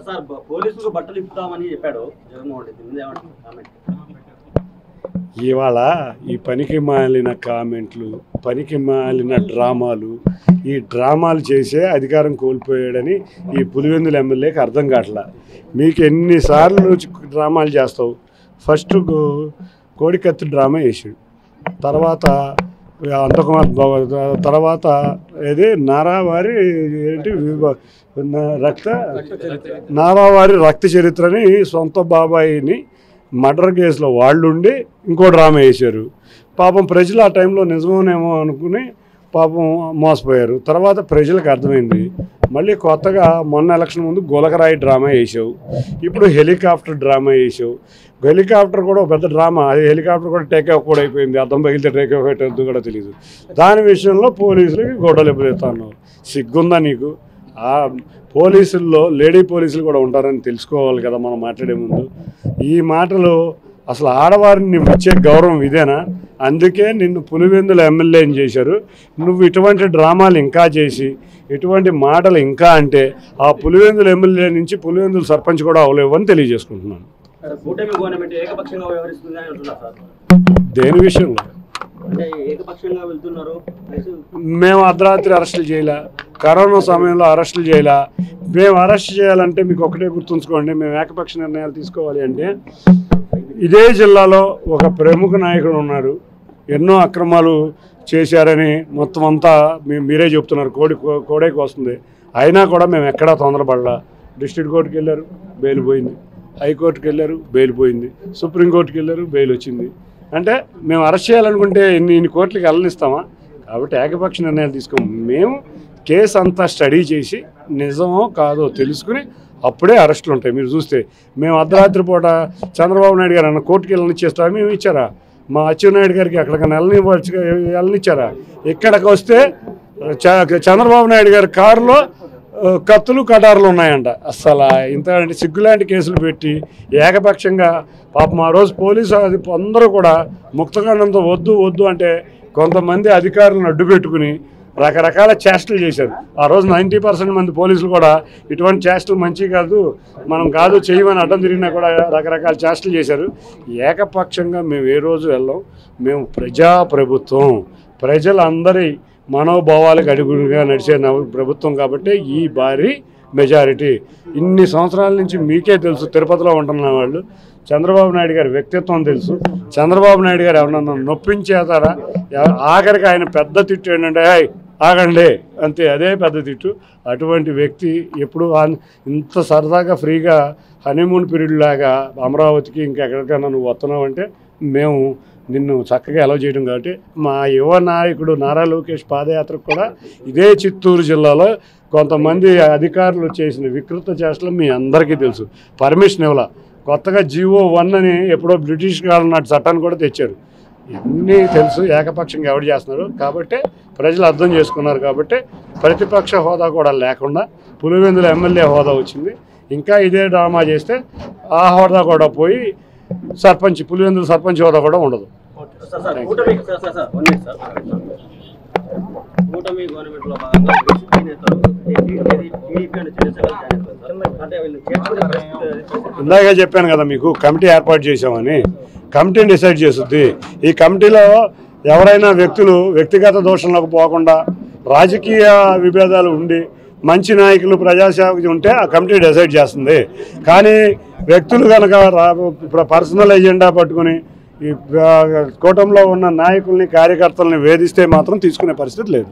Sir పోలీసులు బట్టలు ఇప్పుతామని చెప్పాడు జగన్మోహన్ రెడ్డి, కామెంట్. ఇవాళ ఈ పనికి మాలిన కామెంట్లు, పనికి మాలిన డ్రామాలు, ఈ డ్రామాలు చేసే అధికారం కోల్పోయాడని ఈ పులివెందుల ఎమ్మెల్యేకి అర్థం కావట్లా. మీకు ఎన్నిసార్లు డ్రామాలు చేస్తావు? ఫస్ట్ కోడికత్తి డ్రామా వేసాడు, తర్వాత అంతకుమార్, తర్వాత ఏది నారావారి ఏంటి నారావారి రక్త చరిత్రని సొంత బాబాయిని మర్డర్ కేసులో వాళ్ళుండి ఇంకో డ్రామా వేశారు. పాపం ప్రజలు ఆ టైంలో నిజమేమో అనుకుని పాపం మోసపోయారు. తర్వాత ప్రజలకు అర్థమైంది. మళ్ళీ కొత్తగా మొన్న ఎలక్షన్ ముందు గులకరాయి డ్రామా వేసావు, ఇప్పుడు హెలికాప్టర్ డ్రామా వేసావు. హెలికాప్టర్ కూడా ఒక పెద్ద డ్రామా, అది హెలికాప్టర్ కూడా టేక్ ఆఫ్ కూడా అయిపోయింది, అర్థం పగిలితే టేక్ ఆఫ్ అవుతుంది కూడా తెలియదు. దాని విషయంలో పోలీసులకి గొడవలు ఎప్పుడైతున్నావు? సిగ్గుందా నీకు? ఆ పోలీసుల్లో లేడీ పోలీసులు కూడా ఉంటారని తెలుసుకోవాలి కదా మనం మాట్లాడే ముందు. ఈ మాటలు అసలు ఆడవారిని నువ్వు ఇచ్చే గౌరవం ఇదేనా? అందుకే నిన్ను పులివెందుల ఎమ్మెల్యేని చేశారు. నువ్వు ఇటువంటి డ్రామాలు ఇంకా చేసి ఇటువంటి మాటలు ఇంకా అంటే ఆ పులివెందుల ఎమ్మెల్యే నుంచి పులివెందుల సర్పంచ్ కూడా అవలేవు అని తెలియజేసుకుంటున్నాను. దేని విషయంలో? మేము అర్ధరాత్రి అరెస్టులు చేయలే, కరోనా సమయంలో అరెస్టులు చేయలే. మేము అరెస్ట్ చేయాలంటే మీకు ఒకటే గుర్తుంచుకోండి, మేము ఏకపక్ష నిర్ణయాలు తీసుకోవాలి అంటే ఇదే జిల్లాలో ఒక ప్రముఖ నాయకుడు ఉన్నారు, ఎన్నో అక్రమాలు చేశారని మొత్తం అంతా మీరే చెప్తున్నారు, కోడేకి వస్తుంది. అయినా కూడా మేము ఎక్కడా తొందరపడలా. డిస్ట్రిక్ట్ కోర్టుకి వెళ్ళారు, బెయిల్ పోయింది. హైకోర్టుకి వెళ్ళారు, బెయిల్ పోయింది. సుప్రీంకోర్టుకి వెళ్ళారు, బెయిల్ వచ్చింది. అంటే మేము అరెస్ట్ చేయాలనుకుంటే ఇన్ని కోర్టులకి వెళ్ళనిస్తామా? కాబట్టి ఏకపక్ష నిర్ణయాలు తీసుకోము. మేము కేసు అంతా స్టడీ చేసి నిజమో కాదో తెలుసుకుని అప్పుడే అరెస్టులు ఉంటాయి. మీరు చూస్తే మేము అర్ధరాత్రి పూట చంద్రబాబు నాయుడు గారు అన్న కోర్టుకి వెళ్ళనిచ్చేస్తా మేము ఇచ్చారా? మా అచ్చెన్నాయుడు గారికి అక్కడికి వెళ్ళనిచ్చారా? ఇక్కడికి వస్తే చంద్రబాబు నాయుడు గారి కారులో కత్తులు కటారులు ఉన్నాయంట. అసలు ఇంత సిగ్గులాంటి కేసులు పెట్టి ఏకపక్షంగా పాపం ఆ రోజు పోలీసు అందరూ కూడా ముక్తఖండంతో వద్దు అంటే కొంతమంది అధికారులను అడ్డు పెట్టుకుని రకరకాల చేష్టలు చేశారు. ఆ రోజు 90% మంది పోలీసులు కూడా ఇటువంటి చేష్టలు మంచి కాదు, మనం కాదు చేయమని అడ్డం తిరిగినా కూడా రకరకాల చేష్టలు చేశారు. ఏకపక్షంగా మేము ఏ రోజు వెళ్ళాం. మేము ప్రజాప్రభుత్వం, ప్రజలందరి మనోభావాలకు అడుగుగా నడిచే ప్రభుత్వం కాబట్టి ఈ భారీ మెజారిటీ. ఇన్ని సంవత్సరాల నుంచి మీకే తెలుసు, తిరుపతిలో ఉంటున్న వాళ్ళు చంద్రబాబు నాయుడు గారి వ్యక్తిత్వం తెలుసు. చంద్రబాబు నాయుడు గారు ఎవరన్నా నొప్పించేతారా? ఆఖరికి ఆయన పెద్ద తిట్టు ఏంటంటే ఆగండి అంతే, అదే పెద్ద తిట్టు. అటువంటి వ్యక్తి ఎప్పుడు ఇంత సరదాగా ఫ్రీగా హనీమూన్ పీరియడ్ లాగా అమరావతికి ఇంకెక్కడికైనా నువ్వు వస్తున్నావు అంటే మేము నిన్ను చక్కగా అలౌ చేయడం. కాబట్టి మా యువ నాయకుడు నారా లోకేష్ పాదయాత్రకు కూడా ఇదే చిత్తూరు జిల్లాలో కొంతమంది అధికారులు చేసిన వికృత చేష్టలు మీ అందరికీ తెలుసు. పర్మిషన్ ఇవ్వాల. కొత్తగా జీవో 1 అని ఎప్పుడో బ్రిటిష్ కాలం నాటి చట్టాన్ని కూడా తెచ్చారు. ఇవన్నీ తెలుసు ఏకపక్షంగా ఎవరు చేస్తున్నారు. కాబట్టి ప్రజలు అర్థం చేసుకున్నారు. కాబట్టి ప్రతిపక్ష హోదా కూడా లేకుండా పులివెందుల ఎమ్మెల్యే హోదా వచ్చింది. ఇంకా ఇదే డ్రామా చేస్తే ఆ హోదా కూడా పోయి సర్పంచ్, పులివెందుల సర్పంచ్ హోదా కూడా ఉండదు. ఇందాక చెప్పాను కదా మీకు, కమిటీ ఏర్పాటు చేసామని. కమిటీని డిసైడ్ చేస్తుంది. ఈ కమిటీలో ఎవరైనా వ్యక్తులు వ్యక్తిగత దోషంలోకి పోకుండా రాజకీయ విభేదాలు ఉండి మంచి నాయకులు ప్రజాసేవకు ఉంటే ఆ కమిటీ డిసైడ్ చేస్తుంది. కానీ వ్యక్తులు కనుక పర్సనల్ ఎజెండా పట్టుకుని ఈ కూటమిలో ఉన్న నాయకుల్ని కార్యకర్తల్ని వేధిస్తే మాత్రం తీసుకునే పరిస్థితి లేదు.